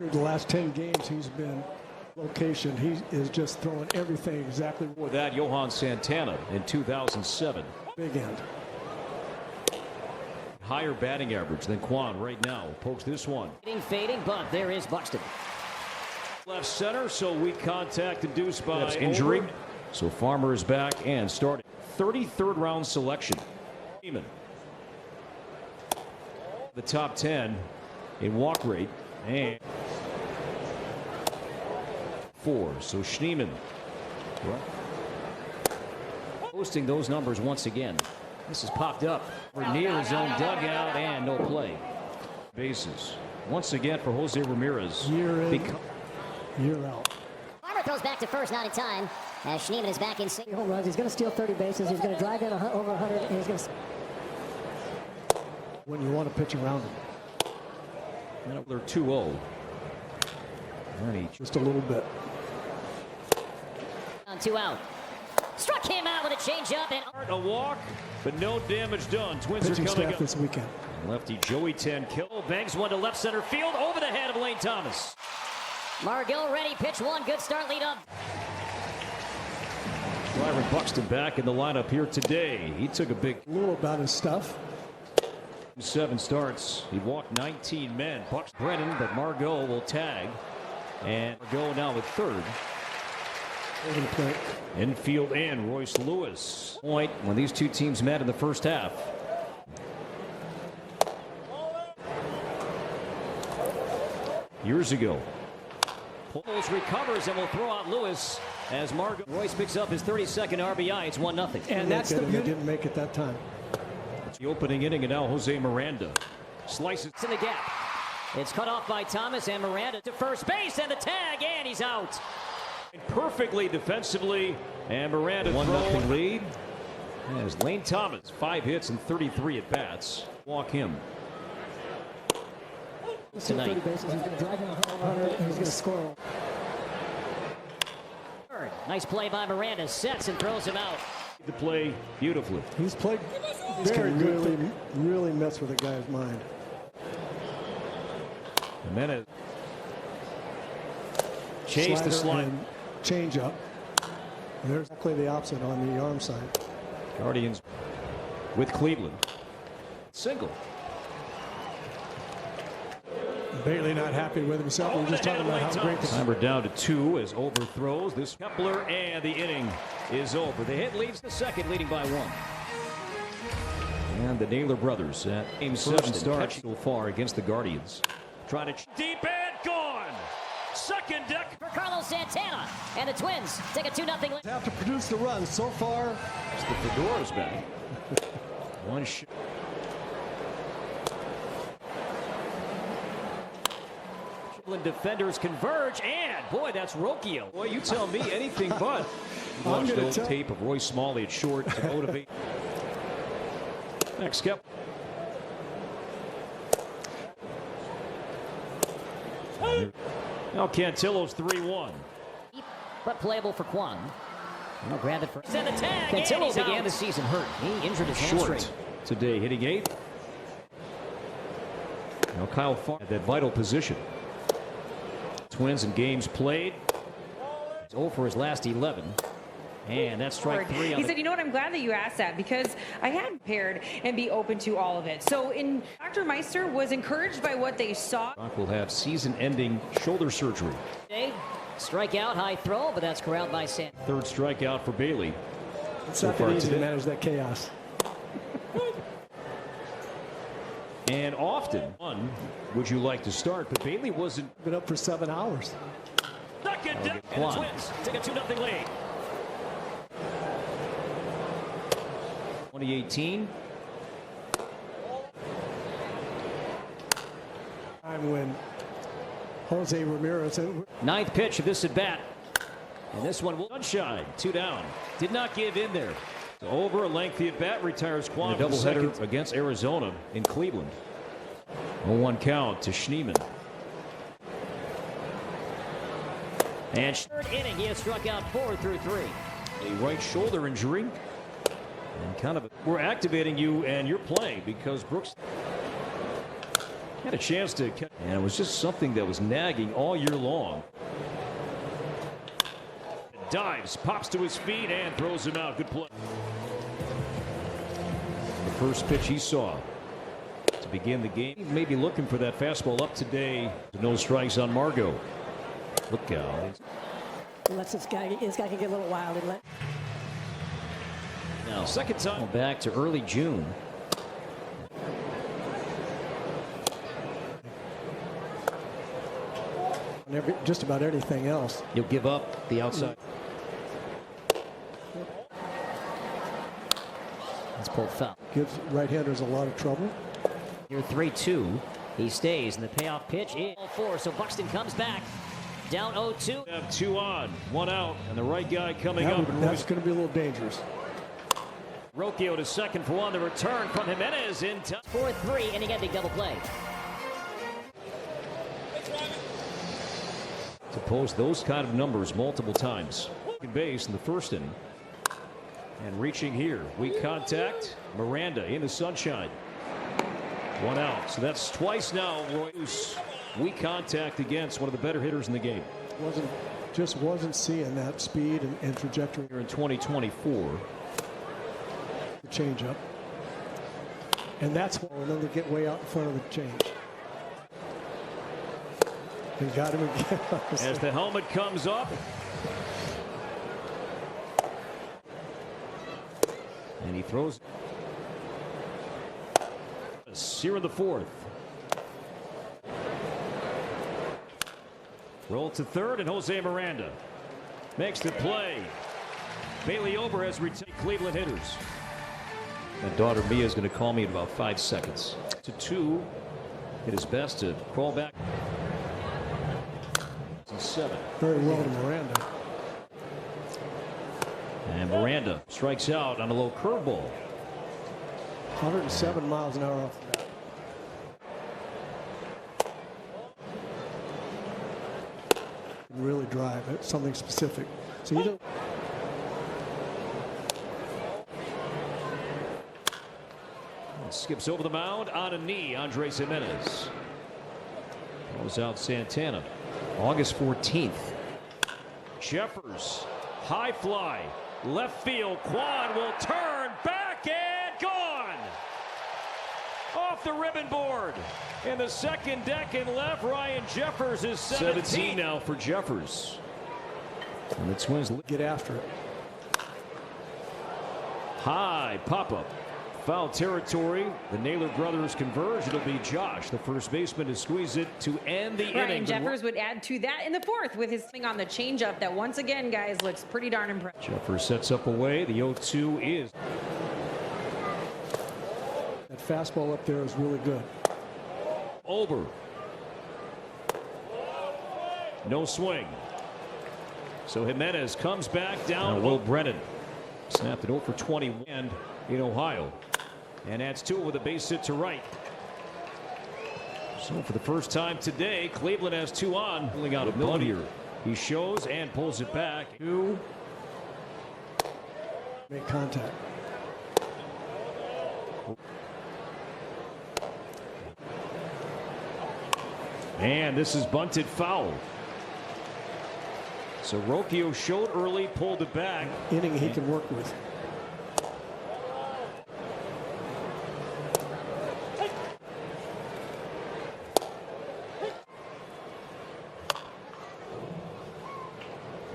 The last 10 games he's been location. He is just throwing everything exactly. For that, Johan Santana in 2007. Big end. Higher batting average than Kwan right now. Pokes this one. Fading, but there is Buxton. Left center, so weak contact induced by injury. So Farmer is back and starting. 33rd round selection. Schneemann. The top 10 in walk rate. And 4. So Schneemann posting those numbers once again. This has popped up. We're near his own dugout and no play. Bases once again for Jose Ramirez. Year in, year out. Farmer throws back to first, not in time. As Schneemann is back in single home runs. He's going to steal 30 bases. He's going to drive in over 100. And he's going to. When you want to pitch around him. And they're 2-0. Just a little bit. On 2 out. Struck him out with a changeup and a walk, but no damage done. Twins pitching are coming staff up this weekend. Lefty Joey Tenkill bangs one to left center field over the head of Lane Thomas. Margill ready, pitch one, good start, lead up. Byron Buxton back in the lineup here today. He took a big little about his stuff. 7 starts. He walked 19 men. Bucks Brennan, but Margot will tag. And Margot now at third. Infield and Royce Lewis. Point when these two teams met in the first half. Years ago. Pulls, recovers, and will throw out Lewis as Margot. Royce picks up his 32nd RBI. It's 1-0. And that's the beauty. Didn't make it that time. It's the opening inning, and now Jose Miranda slices in the gap. It's cut off by Thomas, and Miranda to first base, and the tag, and he's out. Perfectly defensively, and Miranda 1-0 lead. As Lane Thomas 5 hits and 33 at bats. Walk him. Tonight. 30 bases. He's going to drive in 100, and he's going to score. Nice play by Miranda. Sets and throws him out. The play beautifully. He's played. This can really mess with a guy's mind. Jimenez. Chase the slide. Change up. There's exactly the opposite on the arm side. Guardians with Cleveland. Single. Bailey not happy with himself. We're just talking about how great the timer down to 2 as overthrows this Kepler, and the inning is over. The hit leaves the second, leading by 1. And the Naylor brothers at game 7 starts so far against the Guardians. Trying to deep and gone. Second deck for Carlos Santana, and the Twins take a 2-0 lead. Have to produce the runs so far. It's the Fedora's back. One shot. Defenders converge, and boy, that's Rocchio. Boy, you tell me anything but. Watch the tape of Roy Smalley at short to motivate. Next step. Now Cantillo's 3-1. But playable for Kwan. Now grab it for. Send the tag. Cantillo began the season hurt. He injured his hamstring. Today, hitting 8th. Now Kyle Farmer at that vital position. Twins in games played. He's 0 for his last 11. And that's strike 3. He said, you know what, I'm glad that you asked that because I had prepared and be open to all of it. So Dr. Meister was encouraged by what they saw. Rock will have season-ending shoulder surgery. Strikeout, high throw, but that's corralled by San. Third strikeout for Bailey. It's not that easy to manage that chaos. And often, would you like to start? But Bailey wasn't. Been up for 7 hours. Second deck, and the Twins take a 2-0 lead. 2018. Time when Jose Ramirez. 9th pitch of this at bat. And this one will sunshine. 2 down. Did not give in there. So over a lengthy at bat, retires Kwan. A doubleheader against Arizona in Cleveland. 0-1 count to Schneemann. And third inning, he has struck out 4 through 3. A right shoulder injury. And we're activating you and you're playing because Brooks. Had a chance to catch, and it was just something that was nagging all year long. Dives, pops to his feet, and throws him out. Good play. The first pitch he saw to begin the game. He may be looking for that fastball up today. No strikes on Margot. Look out. Lets this guy can get a little wild and let. Now, second time. Back to early June. Just about anything else. You'll give up the outside. It's pulled foul. Gives right-handers a lot of trouble. Here 3-2. He stays, and the payoff pitch is 4. So Buxton comes back. Down 0-2. Have 2 on, 1 out, and the right guy coming up. That's going to be a little dangerous. Rocchio to second for 1. The return from Jimenez in time. 4-3, and he got a big double play. To post those kind of numbers multiple times. Base in the first inning. And reaching here. Weak contact. Miranda in the sunshine. 1 out. So that's twice now. Roy's weak contact against one of the better hitters in the game. Just wasn't seeing that speed and trajectory. Here in 2024. The changeup. And that's why they get way out in front of the change. He got him again. As the helmet comes up. And he throws. Here in the 4th. Roll to third, and Jose Miranda makes the play. Bailey Ober has retained Cleveland hitters. My daughter Mia is going to call me in about 5 seconds. To 2. Did his best to crawl back. 7. Very well to Miranda. And Miranda strikes out on a low curveball. 107 miles an hour off the bat. Really drive it, something specific. So you don't. Skips over the mound on a knee. Andres Jimenez. Throws out Santana. August 14th. Jeffers. High fly. Left field. Kwan will turn back and gone. Off the ribbon board. In the second deck and left, Ryan Jeffers is 17 now for Jeffers. And the Twins get after it. High pop-up. Foul territory. The Naylor brothers converge. It'll be Josh, the first baseman, to squeeze it to end the inning. Ryan Jeffers would add to that in the 4th with his thing on the changeup that once again, guys, looks pretty darn impressive. Jeffers sets up away. The 0-2 is. That fastball up there is really good. Ober. No swing. So Jimenez comes back down. Will Brennan snapped it 0 for 21 in Ohio. And adds 2 with a base hit to right. So for the first time today, Cleveland has 2 on. Pulling out a bunt here. He shows and pulls it back. 2. Make contact. And this is bunted foul. So Rocchio showed early, pulled it back. Inning he can work with.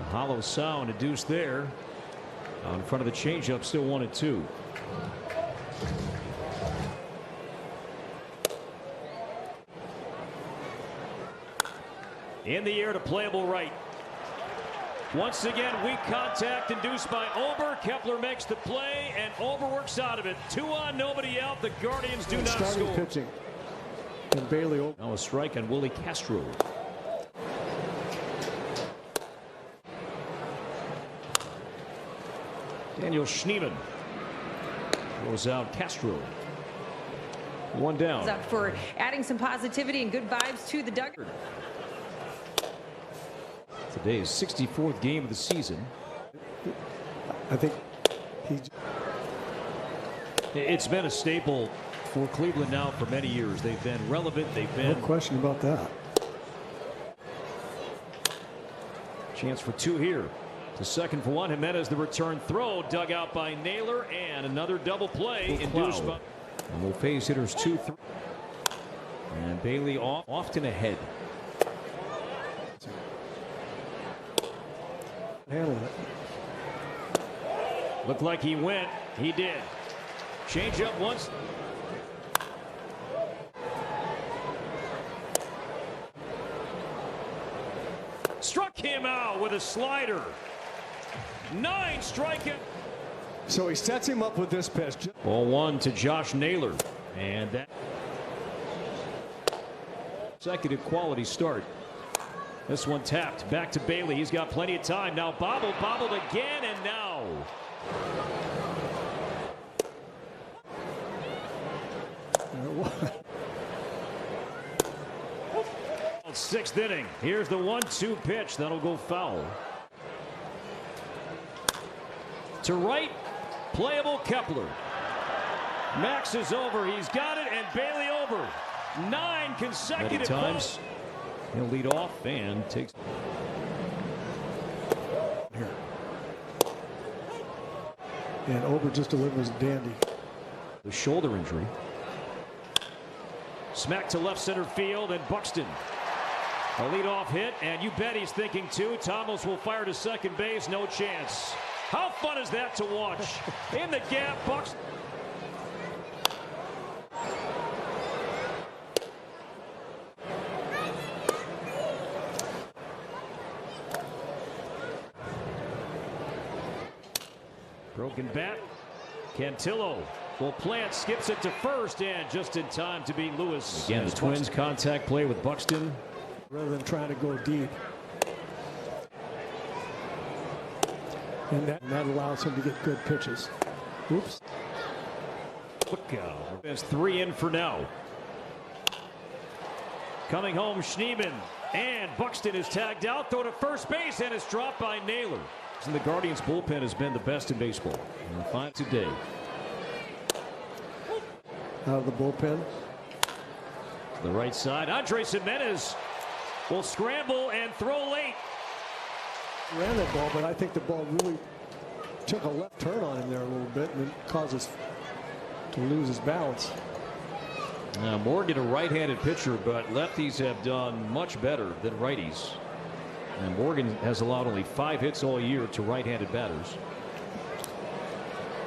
A hollow sound induced there. In front of the changeup, still 1-2. In the air to playable right. Once again, weak contact induced by Ober. Kepler makes the play, and Ober works out of it. 2 on, nobody out. The Guardians do not Starting score. pitching. And Bailey Ober. Now a strike on Willie Castro. Daniel Schneemann throws out Castro. 1 down. Up for adding some positivity and good vibes to the dugout. Today's 64th game of the season. I think It's been a staple for Cleveland now for many years. They've been relevant. They've been. No question about that. Chance for two here. To second for one. Jimenez, the return throw, dug out by Naylor, and another double play induced by. And we'll phase hitters 2-3. And Bailey often ahead. Handling it. Looked like he went. He did. Change up once. Struck him out with a slider. 9 strikeout. So he sets him up with this pitch. Ball 1 to Josh Naylor. And that consecutive quality start. This one tapped back to Bailey. He's got plenty of time. Now bobbled again, and now. Sixth inning. Here's the 1-2 pitch. That'll go foul. To right, playable Kepler. Max is over. He's got it, and Bailey over. 9 consecutive times. He'll lead off and takes. Here. And Ober just delivers dandy. The shoulder injury. Smack to left center field, and Buxton. A leadoff hit, and you bet he's thinking too. Thomas will fire to second base. No chance. How fun is that to watch? In the gap, Buxton. Broken bat. Cantillo will plant, skips it to first, and just in time to beat Lewis. Again, the Twins contact play with Buxton. Rather than trying to go deep. And that allows him to get good pitches. Oops. Look out. There's 3 in for now. Coming home, Schneemann. And Buxton is tagged out. Throw to first base, and it's dropped by Naylor. And the Guardians bullpen has been the best in baseball. And 5 today. Out of the bullpen. The right side. Andres Jimenez will scramble and throw late. Ran that ball, but I think the ball really took a left turn on him there a little bit, and it causes to lose his balance. Now Morgan, a right-handed pitcher, but lefties have done much better than righties. And Morgan has allowed only 5 hits all year to right-handed batters.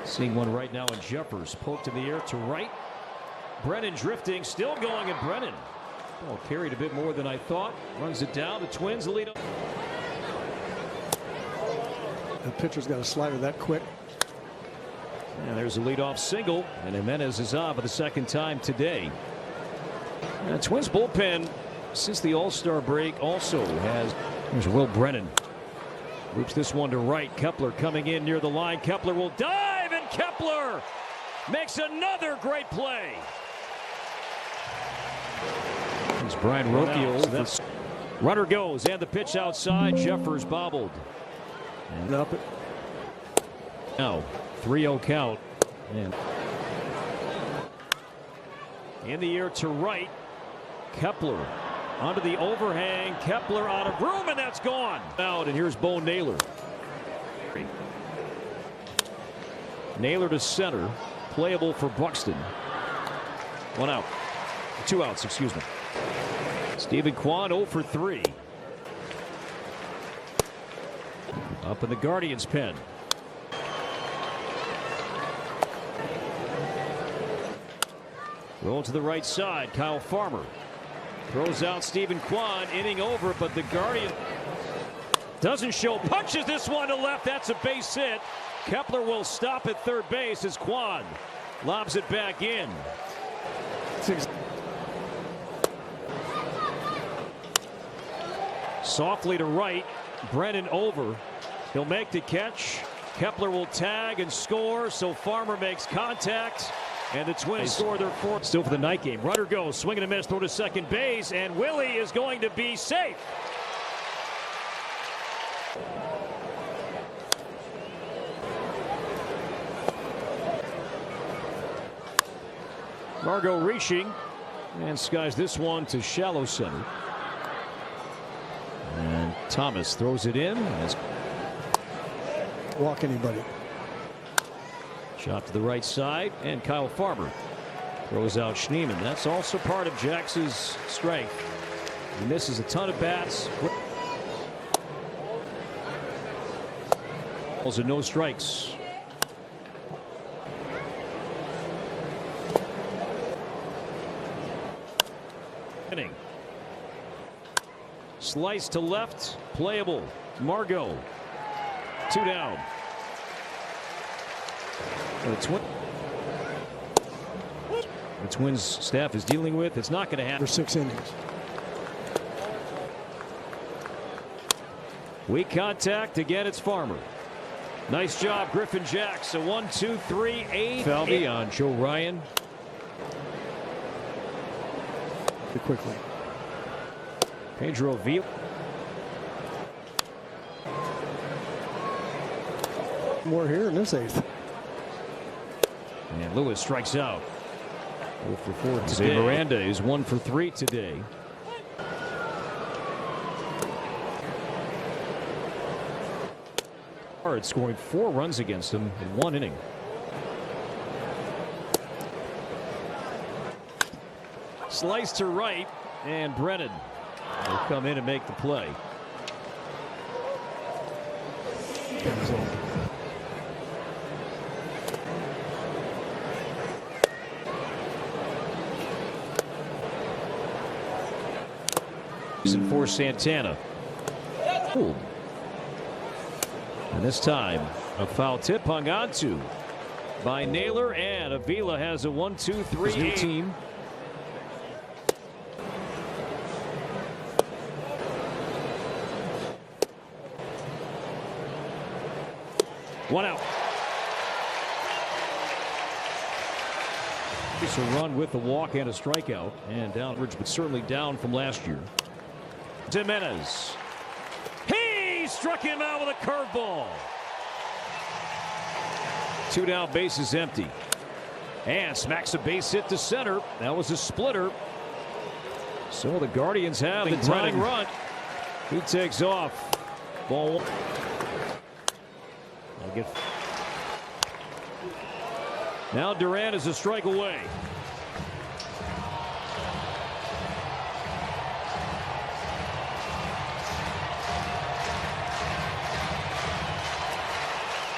Seeing one right now in Jeffers, poked in the air to right. Brennan drifting, still going, and Brennan carried a bit more than I thought. Runs it down. The Twins lead up. The pitcher's got a slider that quick. And there's a leadoff single, and Jimenez is on for the second time today. And Twins bullpen, since the All-Star break, also has. There's Will Brennan. Loops this one to right. Kepler coming in near the line. Kepler will dive, and Kepler makes another great play. It's Brian Rocchio. Runner goes, and the pitch outside. Jeffers bobbled. And up it. Now 3-0 count. And in the air to right. Kepler onto the overhang. Kepler out of room, and that's gone. Out, and here's Bo Naylor. Naylor to center. Playable for Buxton. 1 out. 2 outs, excuse me. Stephen Kwan 0 for 3. Up in the Guardians' pen. Roll to the right side. Kyle Farmer throws out Stephen Kwan. Inning over, but the Guardian doesn't show. Punches this one to left. That's a base hit. Kepler will stop at third base as Kwan lobs it back in. Softly to right. Brennan over. He'll make the catch. Kepler will tag and score, so Farmer makes contact, and the Twins score their 4th. Still for the night game. Runner goes, swing and a miss, throw to second base, and Willie is going to be safe. Margot reaching and skies this one to shallow center. And Thomas throws it in. Walk anybody. Shot to the right side, and Kyle Farmer throws out Schneemann. That's also part of Jax's strength. He misses a ton of bats. Balls and no strikes. Inning. Slice to left, playable. Margot. 2 down. The Twins staff is dealing with. It's not going to happen. For 6 innings. Weak contact. Again, it's Farmer. Nice job, Griffin Jax. A 1-2-3-8. Falvey on Joe Ryan. Quickly. Pedro Villa. More here in this 8th. And Lewis strikes out. 0 for 4 today. Miranda is 1 for 3 today. Hard, scoring 4 runs against him in 1 inning. Slice to right, and Brennan will come in and make the play. For Santana. And this time a foul tip hung on to by Naylor, and Avila has a 1-2-3 new team. One out. It's a run with a walk and a strikeout, and downwards, but certainly down from last year. Jimenez. He struck him out with a curveball. 2 down, bases empty. And smacks a base hit to center. That was a splitter. So the Guardians have the tying run. He takes off. Ball 1. Now Durant is a strike away.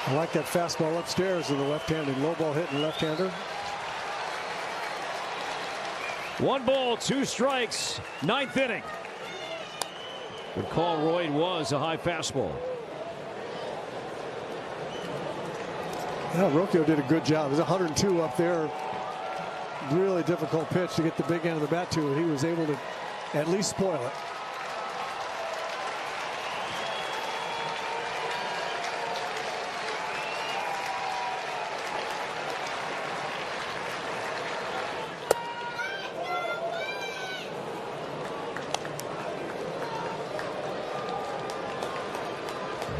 I like that fastball upstairs of the left-handed low ball hitting left-hander. 1 ball, 2 strikes, 9th inning. What Colroyd was a high fastball. Yeah, Rocchio did a good job. It was 102 up there. Really difficult pitch to get the big end of the bat to. He was able to at least spoil it.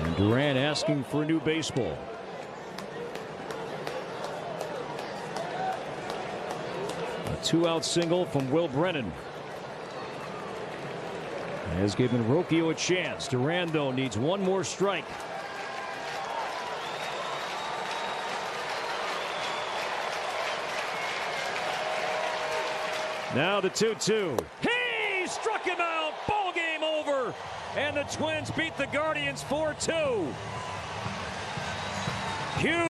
And Durant asking for a new baseball. A 2-out single from Will Brennan has given Rocchio a chance. Durant, though, needs 1 more strike. Now the 2-2. He struck him out. Ball game over. And the Twins beat the Guardians 4-2. Huge.